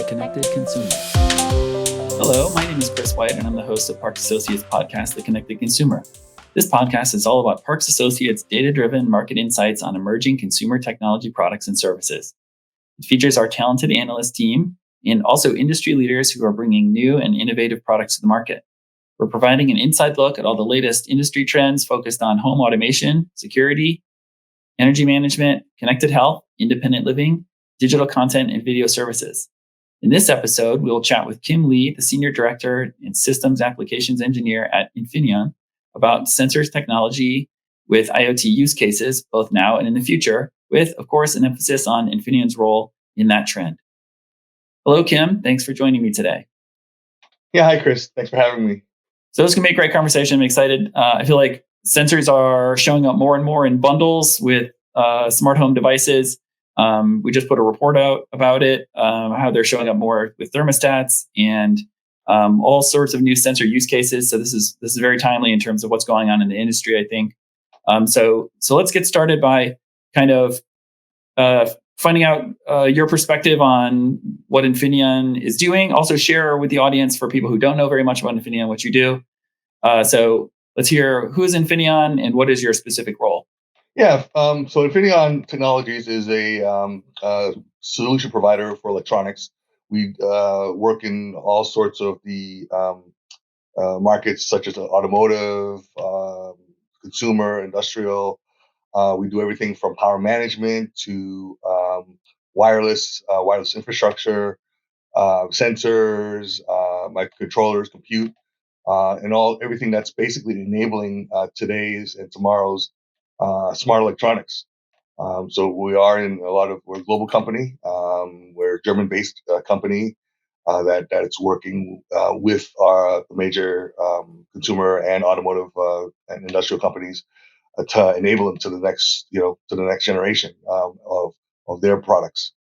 Connected Consumer. Hello, my name is Chris White, and I'm the host of Parks Associates podcast, The Connected Consumer. This podcast is all about Parks Associates' data-driven market insights on emerging consumer technology products and services. It features our talented analyst team and also industry leaders who are bringing new and innovative products to the market. We're providing an inside look at all the latest industry trends focused on home automation, security, energy management, connected health, independent living, digital content, and video services. In this episode, we'll chat with Kim Lee, the Senior Director and Systems Applications Engineer at Infineon, about sensors technology with IoT use cases, both now and in the future, with, of course, an emphasis on Infineon's role in that trend. Hello, Kim. Thanks for joining me today. Yeah, hi, Chris. Thanks for having me. So this can be a great conversation. I'm excited. I feel like sensors are showing up more and more in bundles with smart home devices. We just put a report out about it, how they're showing up more with thermostats and all sorts of new sensor use cases. So this is very timely in terms of what's going on in the industry, I think. So let's get started by kind of finding out your perspective on what Infineon is doing. Also share with the audience, for people who don't know very much about Infineon, what you do. So let's hear, who is Infineon and what is your specific role? Yeah, so Infineon Technologies is a solution provider for electronics. We work in all sorts of the markets, such as automotive, consumer, industrial. We do everything from power management to wireless infrastructure, sensors, microcontrollers, compute, and everything that's basically enabling today's and tomorrow's smart electronics. So we're a global company. We're a German-based company that it's working with our major consumer and automotive and industrial companies to enable them to the next generation of their products.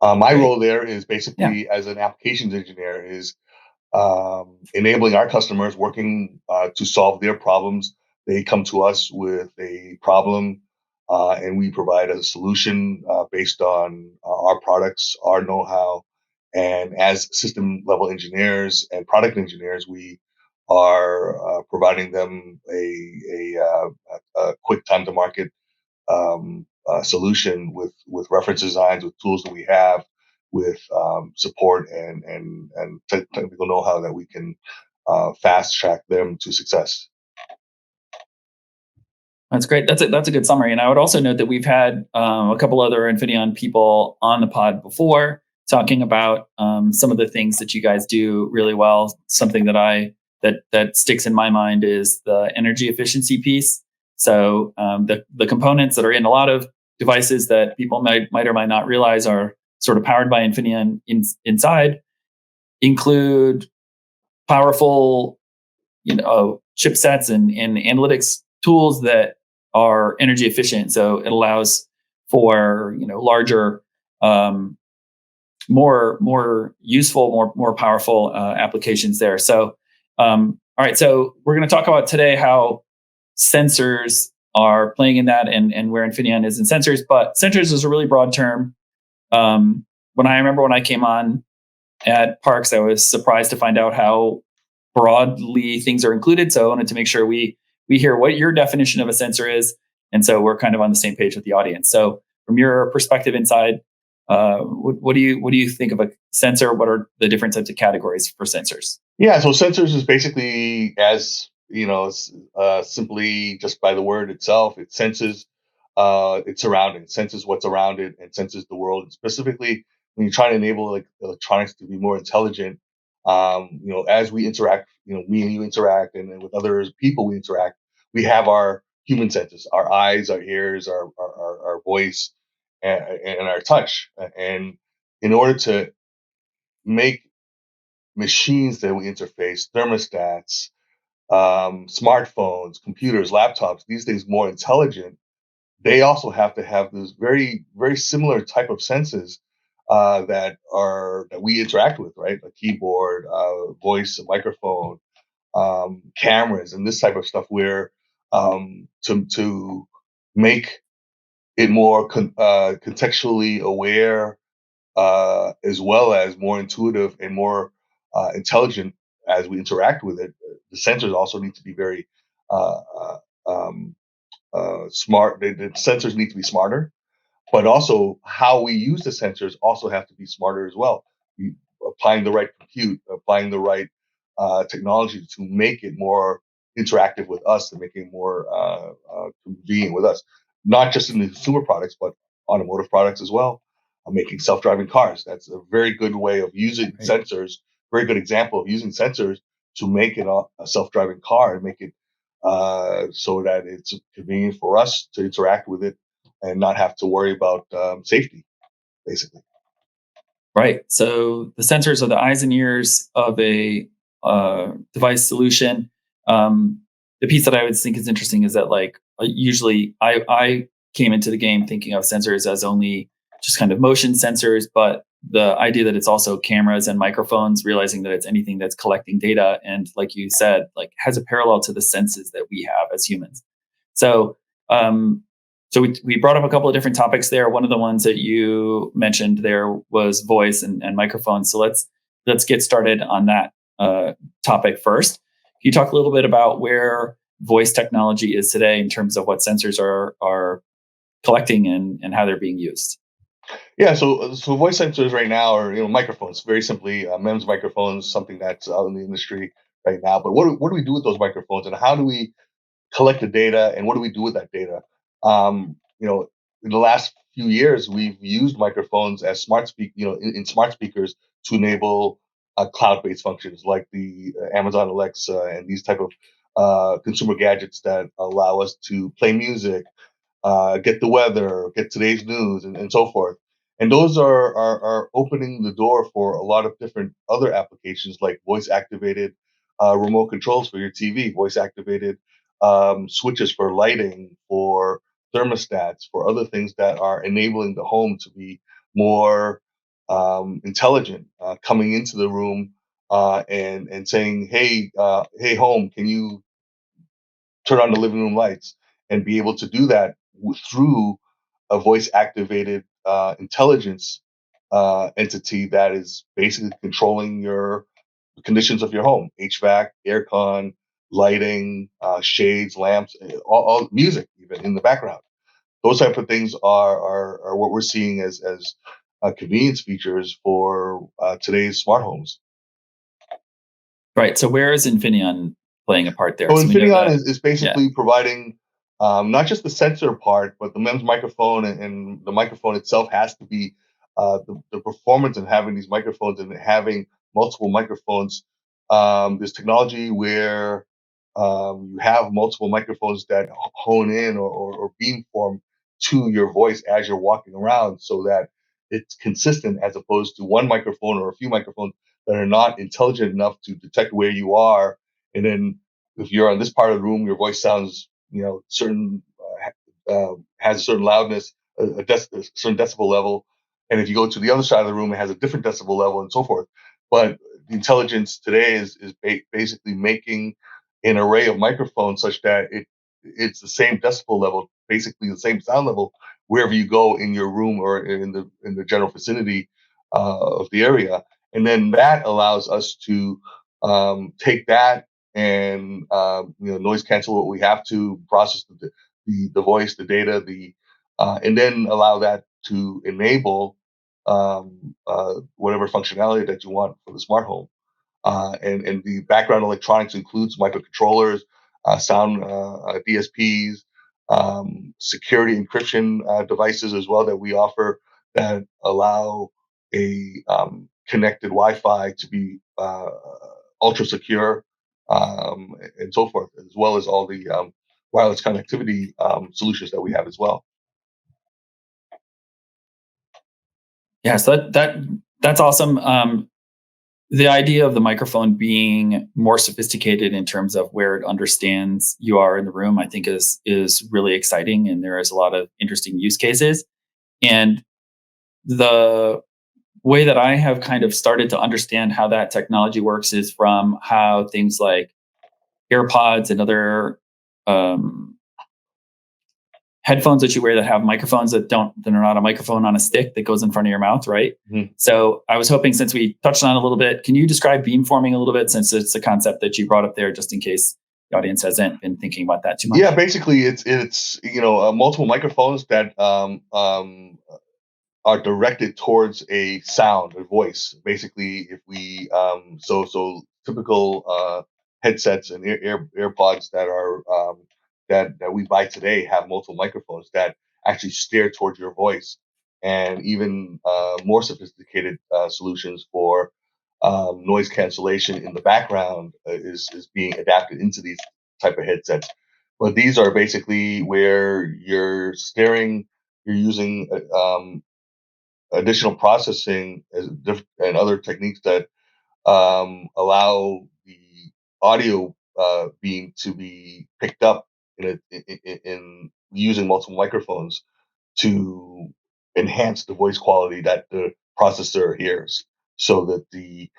My role there is basically, as an applications engineer, is enabling our customers, working to solve their problems. They come to us with a problem, and we provide a solution based on our products, our know-how. And as system level engineers and product engineers, we are providing them a quick time to market solution with reference designs, with tools that we have, with support and technical know-how that we can fast track them to success. That's great. That's a good summary. And I would also note that we've had a couple other Infineon people on the pod before talking about some of the things that you guys do really well. Something that sticks in my mind is the energy efficiency piece. So the components that are in a lot of devices that people might or might not realize are sort of powered by Infineon inside include powerful, chipsets and analytics tools that are energy efficient. So it allows for larger, more useful, more powerful applications there. So all right, so we're going to talk about today how sensors are playing in that and where Infineon is in sensors. But sensors is a really broad term. When I came on at Parks, I was surprised to find out how broadly things are included. So I wanted to make sure we hear what your definition of a sensor is. And so we're kind of on the same page with the audience. So from your perspective inside, what do you think of a sensor? What are the different types of categories for sensors? Yeah, so sensors is basically, as simply just by the word itself, it senses its surroundings, senses what's around it, and senses the world. And specifically, when you're trying to enable electronics to be more intelligent, as we interact, me and you interact, and with other people we interact, we have our human senses, our eyes, our ears, our voice, and our touch. And in order to make machines that we interface, thermostats, smartphones, computers, laptops, these things more intelligent, they also have to have this very, very similar type of senses that we interact with, right? A keyboard, voice, a microphone, cameras, and this type of stuff. Where to make it more contextually aware as well as more intuitive and more intelligent as we interact with it. The sensors also need to be very uh, uh, um, smart. The sensors need to be smarter, but also how we use the sensors also have to be smarter as well. You, applying the right compute, applying the right technology to make it more interactive with us, to make it more convenient with us, not just in the consumer products, but automotive products as well. Making self-driving cars. That's a very good way of using Right. sensors. Very good example of using sensors to make it a self-driving car and make it so that it's convenient for us to interact with it and not have to worry about safety, basically. Right. So the sensors are the eyes and ears of a device solution. Um, the piece that I would think is interesting is that, like, usually I came into the game thinking of sensors as only just kind of motion sensors, but the idea that it's also cameras and microphones, realizing that it's anything that's collecting data, and like you said, like has a parallel to the senses that we have as humans. So um, we brought up a couple of different topics there. One of the ones that you mentioned there was voice and microphones. So let's get started on that topic first. Can you talk a little bit about where voice technology is today in terms of what sensors are collecting and how they're being used? Yeah, so voice sensors right now are microphones. Very simply, MEMS microphones, something that's out in the industry right now. But what do we do with those microphones, and how do we collect the data, and what do we do with that data? In the last few years, we've used microphones as in smart speakers to enable cloud-based functions like the Amazon Alexa and these type of consumer gadgets that allow us to play music, get the weather, get today's news, and so forth. And those are opening the door for a lot of different other applications like voice activated remote controls for your TV, voice activated switches for lighting, for thermostats, for other things that are enabling the home to be more intelligent, coming into the room and saying, hey, home, can you turn on the living room lights, and be able to do that through a voice activated intelligence entity that is basically controlling your the conditions of your home: HVAC, aircon, lighting, shades, lamps, all music, even in the background. Those type of things are what we're seeing as convenience features for today's smart homes. Right. So where is Infineon playing a part there? So So we know Infineon that. is Yeah. basically providing not just the sensor part, but the MEMS microphone, and the microphone itself has to be the performance in having these microphones and having multiple microphones. There's technology where you have multiple microphones that hone in or beamform to your voice as you're walking around, so that it's consistent, as opposed to one microphone or a few microphones that are not intelligent enough to detect where you are. And then if you're on this part of the room, your voice sounds, certain, has a certain loudness, a certain decibel level. And if you go to the other side of the room, it has a different decibel level, and so forth. But the intelligence today is basically making an array of microphones such that it's the same decibel level, basically the same sound level, wherever you go in your room or in the general vicinity of the area. And then that allows us to take that and noise cancel what we have to, process the voice, the data, and then allow that to enable whatever functionality that you want for the smart home. And the background electronics includes microcontrollers, sound DSPs, security encryption devices as well that we offer, that allow a connected Wi-Fi to be ultra secure, and so forth, as well as all the wireless connectivity solutions that we have as well. Yeah. So that's awesome. The idea of the microphone being more sophisticated in terms of where it understands you are in the room, I think is really exciting, and there is a lot of interesting use cases. And the way that I have kind of started to understand how that technology works is from how things like AirPods and other um, headphones that you wear that have microphones that are not a microphone on a stick that goes in front of your mouth, right? Mhm. So I was hoping, since we touched on it a little bit, can you describe beamforming a little bit, since it's a concept that you brought up there, just in case the audience hasn't been thinking about that too Yeah, much? basically, it's multiple microphones that are directed towards a sound, a voice. Basically, if we so typical headsets and AirPods that are that we buy today have multiple microphones that actually steer towards your voice, and even more sophisticated solutions for noise cancellation in the background is being adapted into these type of headsets. But these are basically where you're using additional processing and other techniques that allow the audio beam to be picked up in using multiple microphones to enhance the voice quality that the processor hears, so that the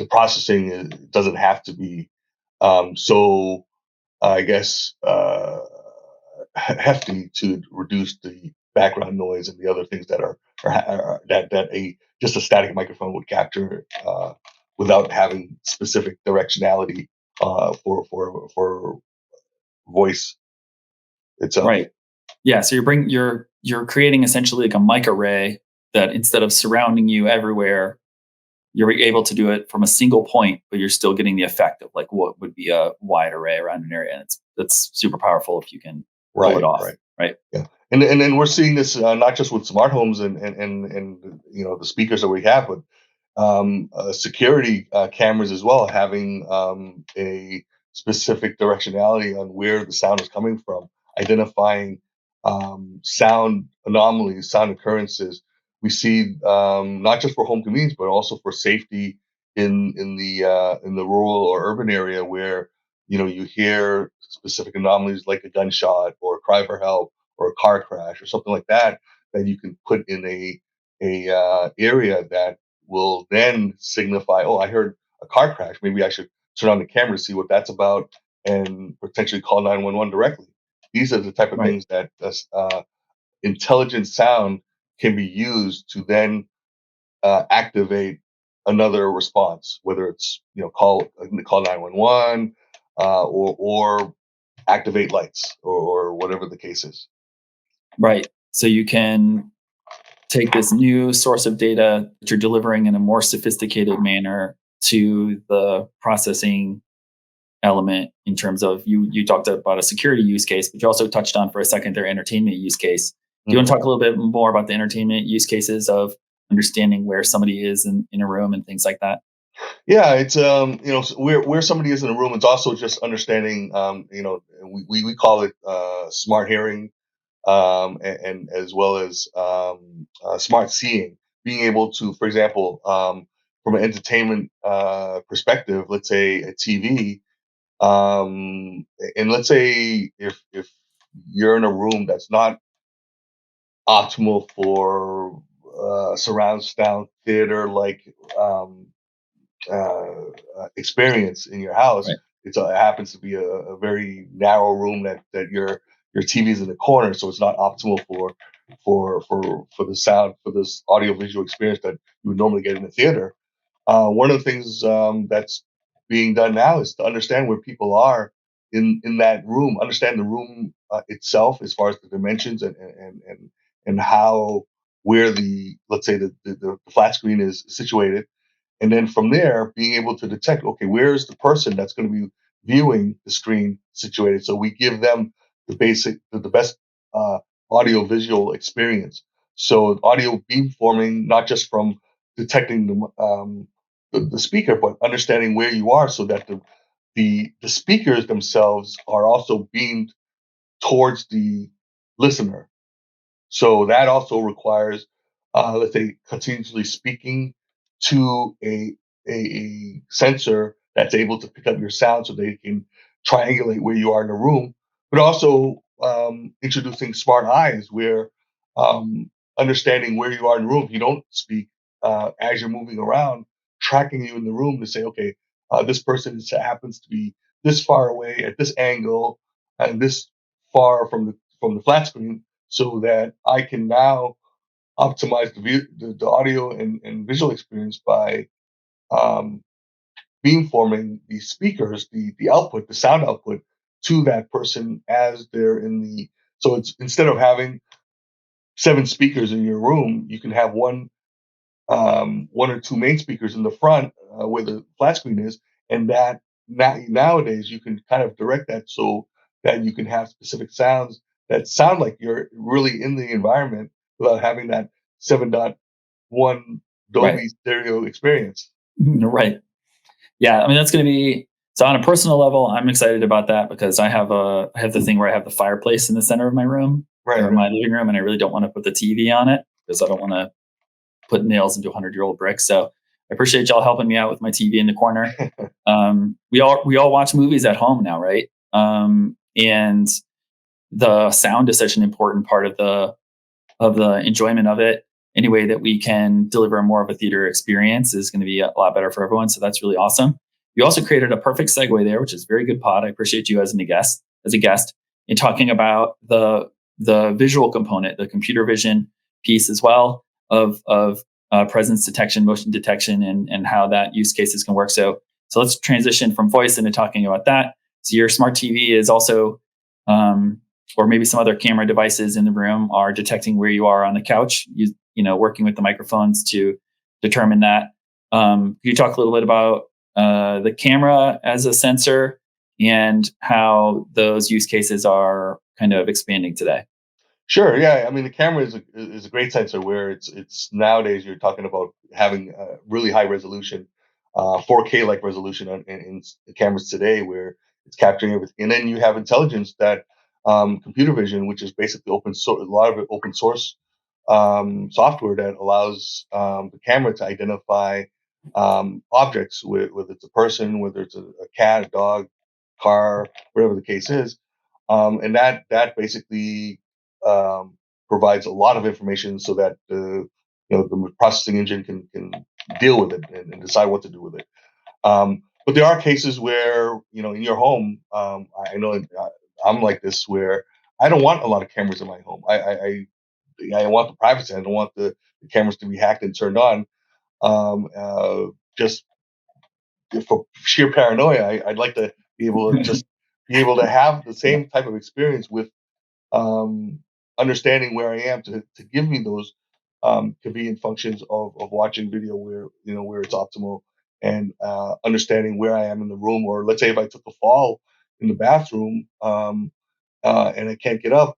processing doesn't have to be so I guess, hefty to reduce the background noise and the other things that are that a just a static microphone would capture without having specific directionality for voice itself. Right. Yeah. So you're creating essentially like a mic array that, instead of surrounding you everywhere, you're able to do it from a single point, but you're still getting the effect of like what would be a wide array around an area. And that's super powerful if you can pull it Right, off. right. Right. Yeah, and then we're seeing this not just with smart homes and the speakers that we have, but security cameras as well, having a specific directionality on where the sound is coming from, identifying sound anomalies, sound occurrences. We see not just for home convenience, but also for safety in the rural or urban area where you hear specific anomalies like a gunshot or a cry for help or a car crash or something like that, that you can put in a area that will then signify, oh, I heard a car crash. Maybe I should turn on the camera to see what that's about and potentially call 911 directly. These are the type of Right. things that intelligent sound can be used to then activate another response, whether it's call 911 or activate lights or whatever the case is. Right. So you can take this new source of data that you're delivering in a more sophisticated manner to the processing element, in terms of, you talked about a security use case, but you also touched on for a second their entertainment use case. Do you want to Mhm. talk a little bit more about the entertainment use cases of understanding where somebody is in a room and things like that? Yeah, it's where somebody is in a room. It's also just understanding. We call it smart hearing, and as well as smart seeing. Being able to, for example, from an entertainment perspective, let's say a TV, and let's say if you're in a room that's not optimal for surround sound theater like um, experience in your house. Right. It happens to be a very narrow room that your TV is in the corner, so it's not optimal for the sound for this audio visual experience that you would normally get in a theater. One of the things that's being done now is to understand where people are in that room, understand the room itself as far as the dimensions and how where the let's say the flat screen is situated, and then from there being able to detect, okay, where is the person that's going to be viewing the screen situated, so we give them the best uh, audio visual experience. So audio beamforming, not just from detecting the speaker, but understanding where you are, so that the speakers themselves are also beamed towards the listener. So that also requires, let's say, continuously speaking to a sensor that's able to pick up your sound, so they can triangulate where you are in the room, but also introducing smart eyes, where um, understanding where you are in the room. If you don't speak, as you're moving around, tracking you in the room to say, okay, this person happens to be this far away at this angle and this far from from the flat screen, so that I can now optimize the audio and visual experience by um, beamforming the speakers, the output, the sound output to that person as they're in the. So it's instead of having seven speakers in your room, you can have one or two main speakers in the front where the flat screen is, and that nowadays you can kind of direct that so that you can have specific sounds that sound like you're really in the environment without having that 7.1 Right. Dolby stereo experience. Right. Yeah, I mean that's going to be so on a personal level. I'm excited about that because I have the thing where I have the fireplace in the center of my room Right, or right. my living room, and I really don't want to put the TV on it because I don't want to put nails into 100-year-old bricks. So I appreciate y'all helping me out with my TV in the corner. We all watch movies at home now, right? And the sound is such an important part of the enjoyment of it. Any way that we can deliver more of a theater experience is going to be a lot better for everyone. So that's really awesome. You also created a perfect segue there, which is very good pod. I appreciate you as a guest in talking about the visual component, the computer vision piece as well of presence detection, motion detection, and how that use cases can work. So let's transition from voice into talking about that. So your smart TV is also um, or maybe some other camera devices in the room are detecting where you are on the couch, working with the microphones to determine that. Can you talk a little bit about the camera as a sensor and how those use cases are kind of expanding today? Sure. Yeah. I mean, the camera is a great sensor where it's nowadays you're talking about having really high resolution, 4K like resolution in the cameras today, where it's capturing everything, and then you have intelligence that computer vision, which is basically open source, a lot of it open source software that allows the camera to identify objects, whether it's a person, whether it's a cat, a dog, car, whatever the case is, and that basically provides a lot of information so that the processing engine can deal with it and decide what to do with it. But there are cases where in your home, I know I'm like this where I don't want a lot of cameras in my home. I want the privacy. I don't want the cameras to be hacked and turned on. Just for sheer paranoia, I'd like to be able to just be able to have the Yeah. same type of experience with um, understanding where I am to give me those convenient functions of watching video where it's optimal and understanding where I am in the room. Or let's say if I took a fall in the bathroom and I can't get up,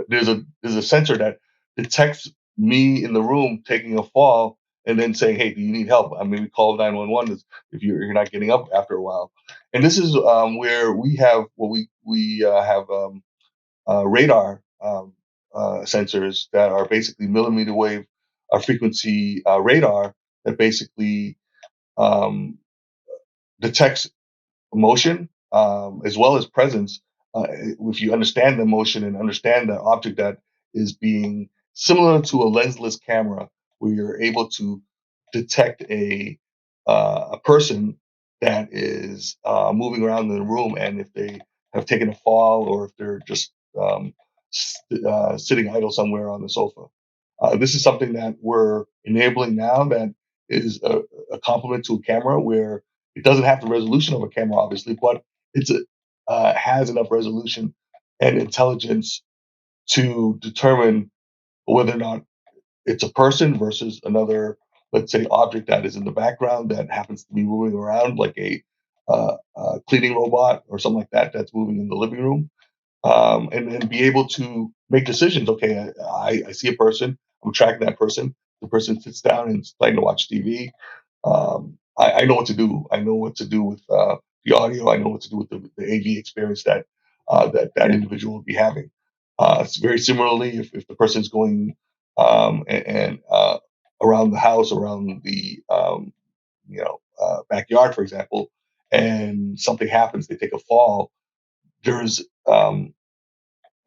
there's a sensor that detects me in the room taking a fall and then saying, "Hey, do you need help?" I mean, we call 911 if you're not getting up after a while. And this is where we have we have radar sensors that are basically millimeter wave frequency radar that basically um, detects emotion as well as presence. If you understand the emotion and understand the object that is being similar to a lensless camera, where you're able to detect a person that is moving around in the room, and if they have taken a fall or if they're just sitting idle somewhere on the sofa. This is something that we're enabling now that is a complement to a camera where it doesn't have the resolution of a camera, obviously, but has enough resolution and intelligence to determine whether or not it's a person versus another, let's say, object that is in the background that happens to be moving around, like a cleaning robot or something like that that's moving in the living room, and then be able to make decisions. Okay, I see a person, I'm tracking that person. The person sits down and is starting to watch TV. I know what to do. I know what to do with the audio. I know what to do with the AV experience that Yeah. individual will be having. It's very similarly if the person's going and around the house, around the backyard, for example, and something happens, they take a fall. There's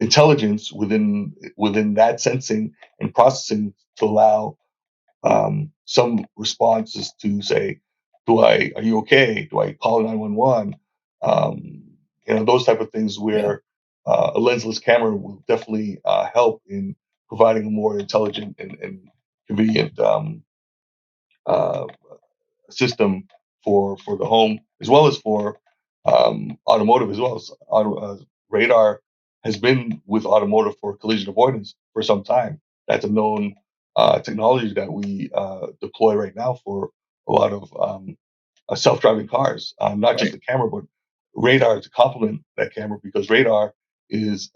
intelligence within that sensing and processing to allow some responses to say, are you okay? Do I call 911? Those type of things Yeah. where a lensless camera will definitely help in providing a more intelligent and convenient uh, system for the home as well as for automotive as well as radar has been with automotive for collision avoidance for some time. That's a known technology that we deploy right now for a lot of self-driving cars, not just Right. the camera, but radar to complement that camera because radar is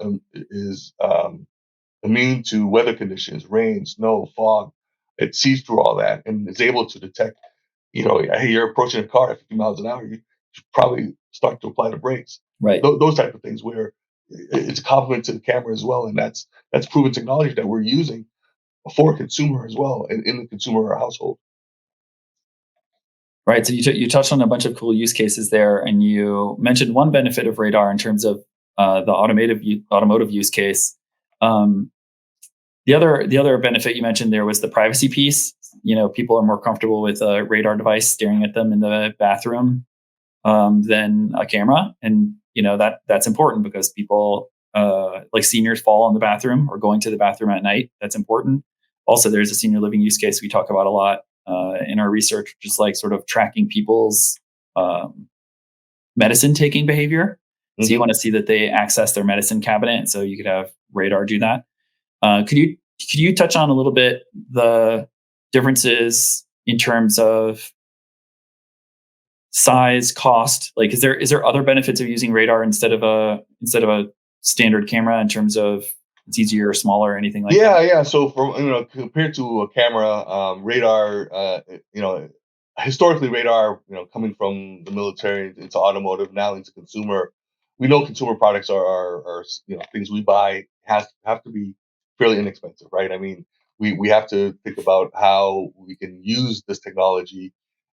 immune to weather conditions, rain, snow, fog. It sees through all that and is able to detect. Hey, you're approaching a car at 50 miles an hour. You should probably start to apply the brakes. Right. Those type of things where it's a complement to the camera as well, and that's proven technology that we're using for a consumer as well, and in the consumer household. Right. So you touched on a bunch of cool use cases there, and you mentioned one benefit of radar in terms of the automotive use case. Um, the other benefit you mentioned there was the privacy piece. People are more comfortable with a radar device staring at them in the bathroom than a camera, and that's important because people like seniors fall in the bathroom or going to the bathroom at night. That's important. Also, there's a senior living use case we talk about a lot in our research, just like sort of tracking people's um, medicine taking behavior. So you Hmm. want to see that they access their medicine cabinet. So you could have radar do that. Could you touch on a little bit the differences in terms of size, cost? Like, is there other benefits of using radar instead of a standard camera in terms of it's easier or smaller or anything like that? Yeah, yeah. So, for compared to a camera, radar, historically, radar, coming from the military into automotive, now into consumer, we know consumer products are things we buy has have to be fairly inexpensive, right? I mean, we have to think about how we can use this technology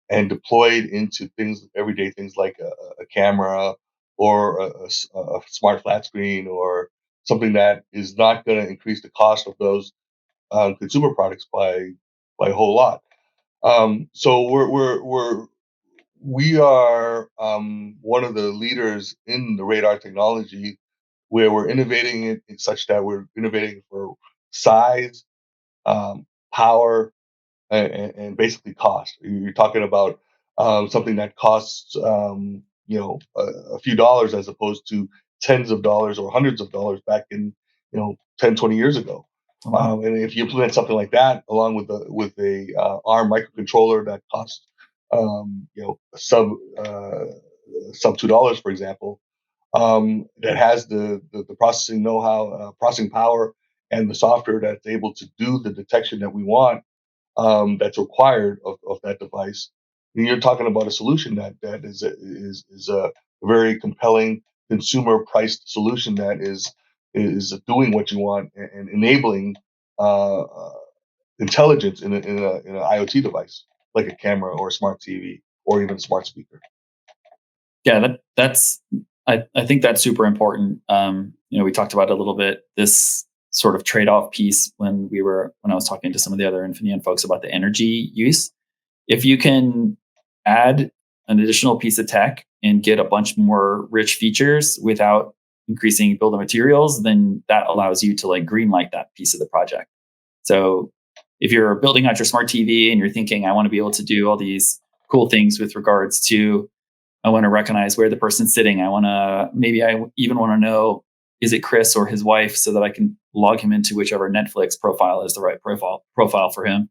and deploy it into things, everyday things like a camera or a smart flat screen or something that is not going to increase the cost of those consumer products by a whole lot. So we are one of the leaders in the radar technology, where we're innovating it in such that we're innovating for size, power, and basically cost. You're talking about something that costs a few dollars as opposed to tens of dollars or hundreds of dollars back in 10, 20 years ago. Oh, wow. And if you implement something like that along with a ARM microcontroller that costs a sub $2, for example, that has the processing know-how, processing power, and the software that's able to do the detection that we want, that's required of that device. And you're talking about a solution that is a very compelling consumer priced solution that is doing what you want and enabling intelligence in an IoT device like a camera or a smart TV or even a smart speaker. Yeah, I think that's super important. We talked about it a little bit, this sort of trade-off piece when I was talking to some of the other Infineon folks about the energy use. If you can add an additional piece of tech and get a bunch more rich features without increasing bill of materials, then that allows you to like green light that piece of the project. So if you're building out your smart TV and you're thinking, I want to be able to do all these cool things with regards to, I want to recognize where the person's sitting. I even want to know, is it Chris or his wife, so that I can log him into whichever Netflix profile is the right profile for him.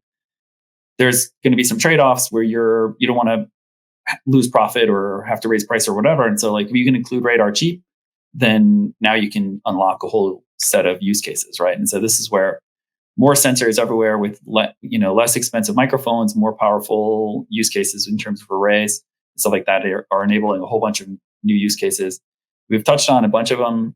There's going to be some trade-offs where you don't want to lose profit or have to raise price or whatever. And so like if you can include radar cheap, then now you can unlock a whole set of use cases, right? And so this is where more sensors everywhere with less expensive microphones, more powerful use cases in terms of arrays, stuff like that are enabling a whole bunch of new use cases. We've touched on a bunch of them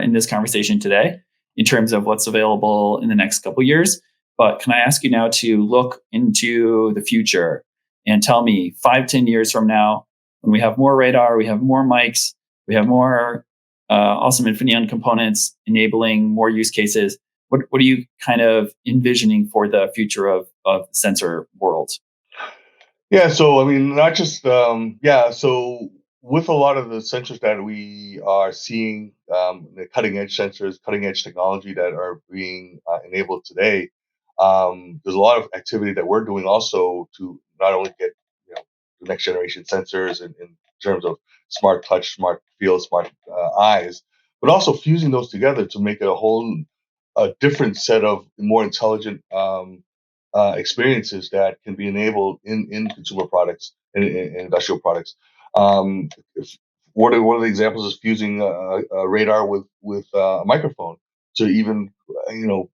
in this conversation today in terms of what's available in the next couple years. But can I ask you now to look into the future and tell me 5, 10 years from now, when we have more radar, we have more mics, we have more awesome Infineon components enabling more use cases. What are you kind of envisioning for the future of the sensor world? Yeah, so I mean, not just yeah. So with a lot of the sensors that we are seeing, the cutting edge sensors, cutting edge technology that are being enabled today, there's a lot of activity that we're doing also to not only get the next generation sensors in terms of smart touch, smart feel, smart eyes, but also fusing those together to make a different set of more intelligent experiences that can be enabled in consumer products and industrial products. Um, if, one of the examples is fusing a radar with a microphone to even you know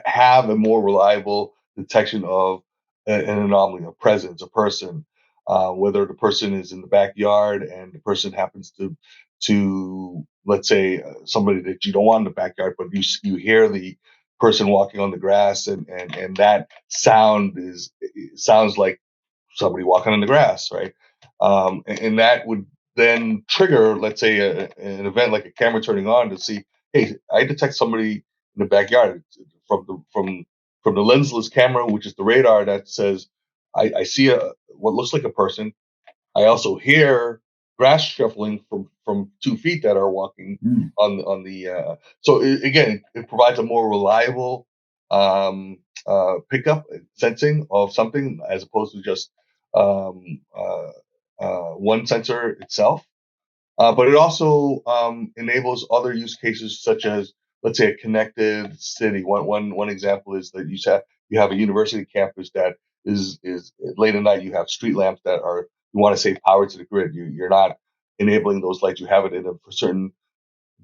have a more reliable detection of an anomaly, a presence, a person, whether the person is in the backyard and the person happens to let's say somebody that you don't want in the backyard, but you hear the person walking on the grass, and that it sounds like somebody walking on the grass, right? And that would then trigger, let's say, an event like a camera turning on to see, hey, I detect somebody in the backyard from the lensless camera, which is the radar that says, I see what looks like a person. I also hear grass shuffling from 2 feet that are walking Mm, on the. Again, it provides a more reliable pickup sensing of something as opposed to just um, uh, one sensor itself. But it also enables other use cases such as, let's say, a connected city. One example is that you have a university campus that is late at night. You have street lamps that are you want to save power to the grid. You're not enabling those lights. You have it in a certain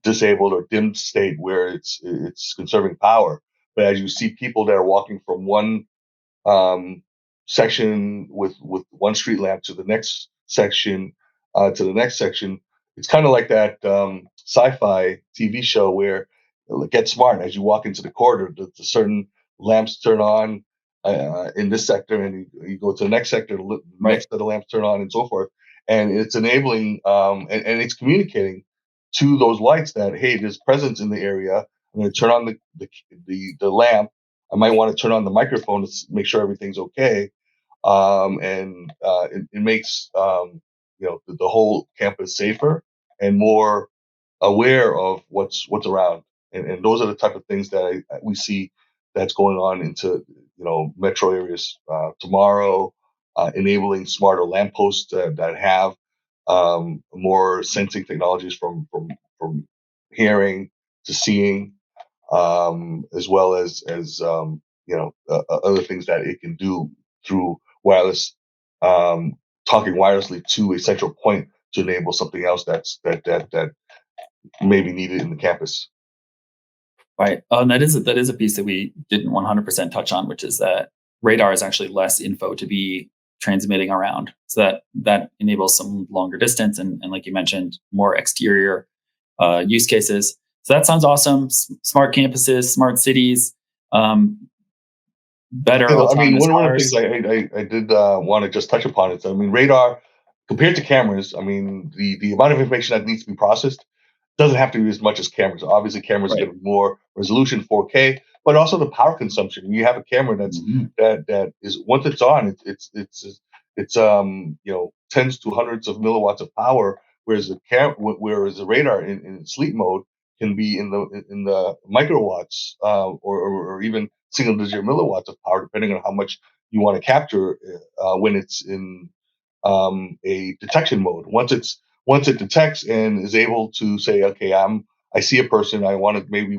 disabled or dimmed state where it's conserving power. But as you see people that are walking from one um, section with one street lamp to the next section to the next section. It's kind of like that sci-fi TV show where Get Smart. As you walk into the corridor, the certain lamps turn on in this sector, and you go to the next sector. The right. next set of lamps turn on, and so forth. And it's enabling and it's communicating to those lights that hey, there's presence in the area. I'm going to turn on the lamp. I might want to turn on the microphone to make sure everything's okay. And it makes the whole campus safer and more aware of what's around. And those are the type of things that we see that's going on into metro areas tomorrow, enabling smarter lampposts that have more sensing technologies from hearing to seeing, as well as other things that it can do through wireless, um, talking wirelessly to a central point to enable something else that may be needed in the campus. Right. And that is a piece that we didn't 100% touch on, which is that radar is actually less info to be transmitting around. So that enables some longer distance and like you mentioned, more exterior use cases. So that sounds awesome. Smart campuses, smart cities, um, better I mean, autonomous one of the things cars. I did want to just touch upon is, I mean, radar compared to cameras, I mean, the amount of information that needs to be processed doesn't have to be as much as cameras. Obviously, cameras Right. get more resolution, 4K, but also the power consumption. You have a camera Mhm. that is once it's on, it's tens to hundreds of milliwatts of power, whereas a radar in sleep mode can be in the microwatts or even single digit milliwatts of power, depending on how much you want to capture when it's in a detection mode. Once it detects and is able to say, okay, I see a person. I want to maybe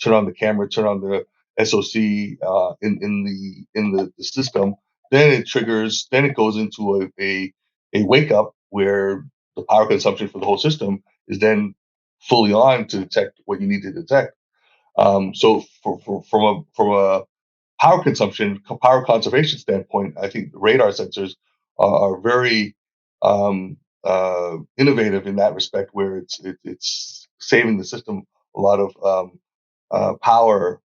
turn on the camera, turn on the SOC in the system. Then it triggers. Then it goes into a wake up where the power consumption for the whole system is then fully on to detect what you need to detect. So from a power conservation standpoint, I think radar sensors are very innovative in that respect, where it's saving the system a lot of power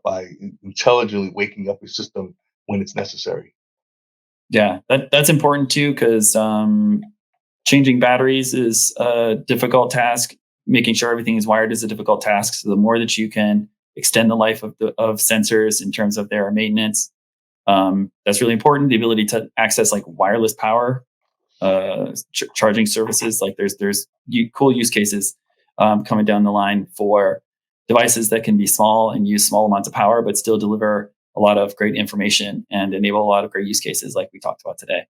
by intelligently waking up a system when it's necessary. Yeah, that's important too because changing batteries is a difficult task. Making sure everything is wired is a difficult task. So the more that you can extend the life of sensors in terms of their maintenance, that's really important. The ability to access like wireless power charging services. Like there's cool use cases coming down the line for devices that can be small and use small amounts of power, but still deliver a lot of great information and enable a lot of great use cases like we talked about today.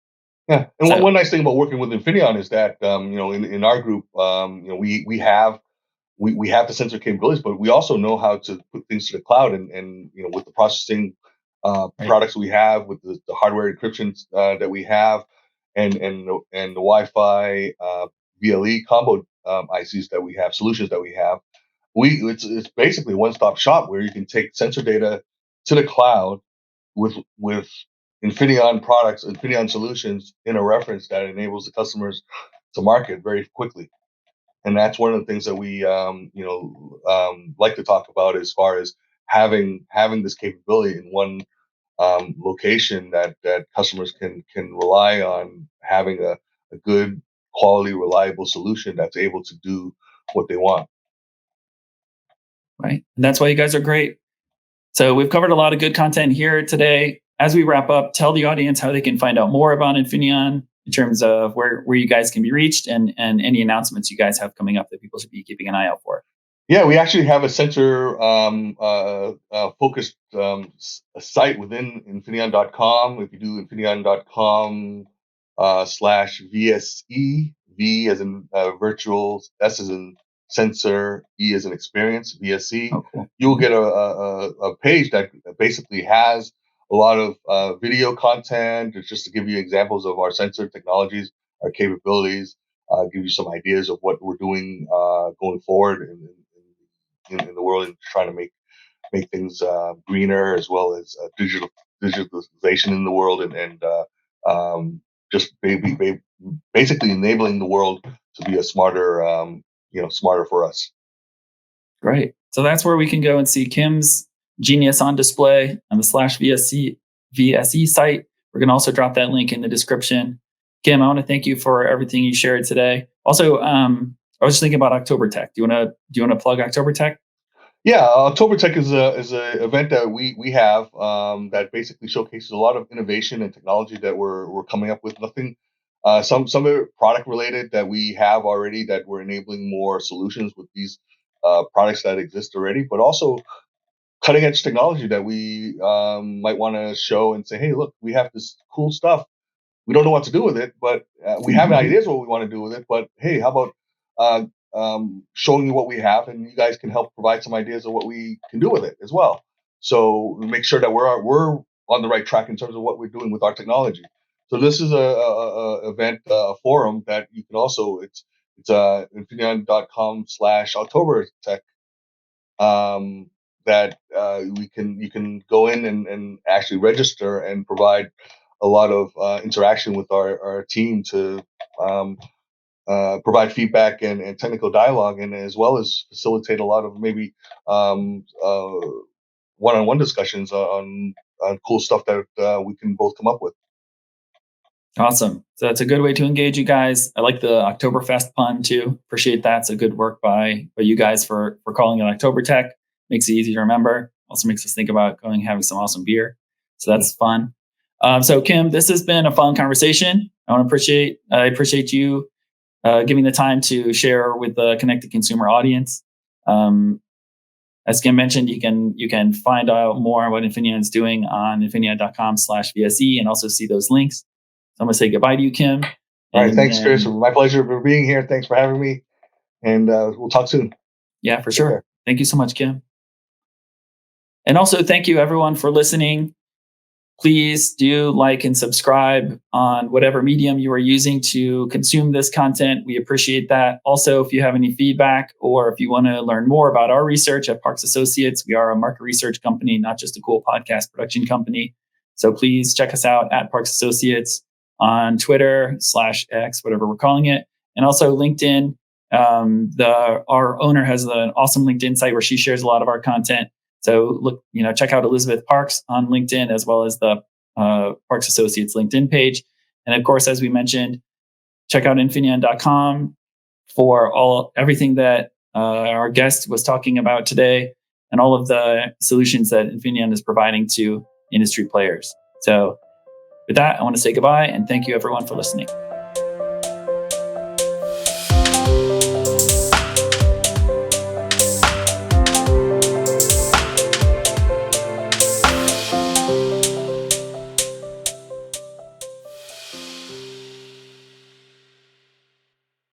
Yeah, and So one nice thing about working with Infineon is that in our group, we have the sensor capabilities, but we also know how to put things to the cloud, and with the processing right, products we have, with the hardware encryption that we have, and the Wi-Fi VLE combo ICs that we have, solutions that we have, it's basically a one-stop shop where you can take sensor data to the cloud with Infineon products, Infineon solutions in a reference that enables the customers to market very quickly. And that's one of the things that we like to talk about as far as having this capability in one location that customers can rely on having a good quality reliable solution that's able to do what they want. right, and that's why you guys are great. So we've covered a lot of good content here today. As we wrap up, tell the audience how they can find out more about Infineon in terms of where you guys can be reached and any announcements you guys have coming up that people should be keeping an eye out for. Yeah, we actually have a sensor focused site within Infineon.com. If you do Infineon.com /VSE, V as in virtual, S as in sensor, E as in experience, VSE, Oh, cool. you'll get a page that basically has a lot of video content, just to give you examples of our sensor technologies, our capabilities, give you some ideas of what we're doing going forward in the world, and trying to make things greener, as well as digitalization in the world, and just basically enabling the world to be a smarter, smarter for us. Great. So that's where we can go and see Kim's genius on display on the /VSE site. We're going to also drop that link in the description. Kim, I want to thank you for everything you shared today. Also, I was just thinking about October Tech. Do you want to plug October Tech? Yeah, October Tech is a event that we have that basically showcases a lot of innovation and technology that we're coming up with. Nothing, some of it product related that we have already, that we're enabling more solutions with these products that exist already, but also cutting edge technology that we might want to show and say, hey, look, we have this cool stuff. We don't know what to do with it, but we have ideas what we want to do with it. But hey, how about uh, showing you what we have, and you guys can help provide some ideas of what we can do with it as well. So we make sure that we're on the right track in terms of what we're doing with our technology. So this is a event, a forum that you can also, it's Infineon.com /October Tech, um, that you can go in and actually register and provide a lot of interaction with our team to provide feedback and technical dialogue, and as well as facilitate a lot of maybe one-on-one discussions on cool stuff that we can both come up with. Awesome. So that's a good way to engage you guys. I like the Oktoberfest pun too. Appreciate that. It's a good work by you guys for calling it October Tech. Makes it easy to remember. Also makes us think about going and having some awesome beer. So that's fun. So Kim, this has been a fun conversation. I appreciate you giving the time to share with the connected consumer audience. Um, as Kim mentioned, you can find out more on what Infineon is doing on infineon.com /VSE, and also see those links. So I'm going to say goodbye to you, Kim. All right, And thanks, Chris. then, My pleasure for being here. Thanks for having me, and we'll talk soon. yeah, for Take care. sure. Thank you so much, Kim. And also, thank you everyone for listening. Please do like and subscribe on whatever medium you are using to consume this content. We appreciate that. Also, if you have any feedback, or if you want to learn more about our research at Parks Associates, we are a market research company, not just a cool podcast production company. So please check us out at Parks Associates on Twitter /X, whatever we're calling it, and also LinkedIn. Our owner has an awesome LinkedIn site where she shares a lot of our content. So check out Elizabeth Parks on LinkedIn, as well as the Parks Associates LinkedIn page. And of course, as we mentioned, check out Infineon.com for everything that our guest was talking about today, and all of the solutions that Infineon is providing to industry players. So with that, I want to say goodbye and thank you everyone for listening.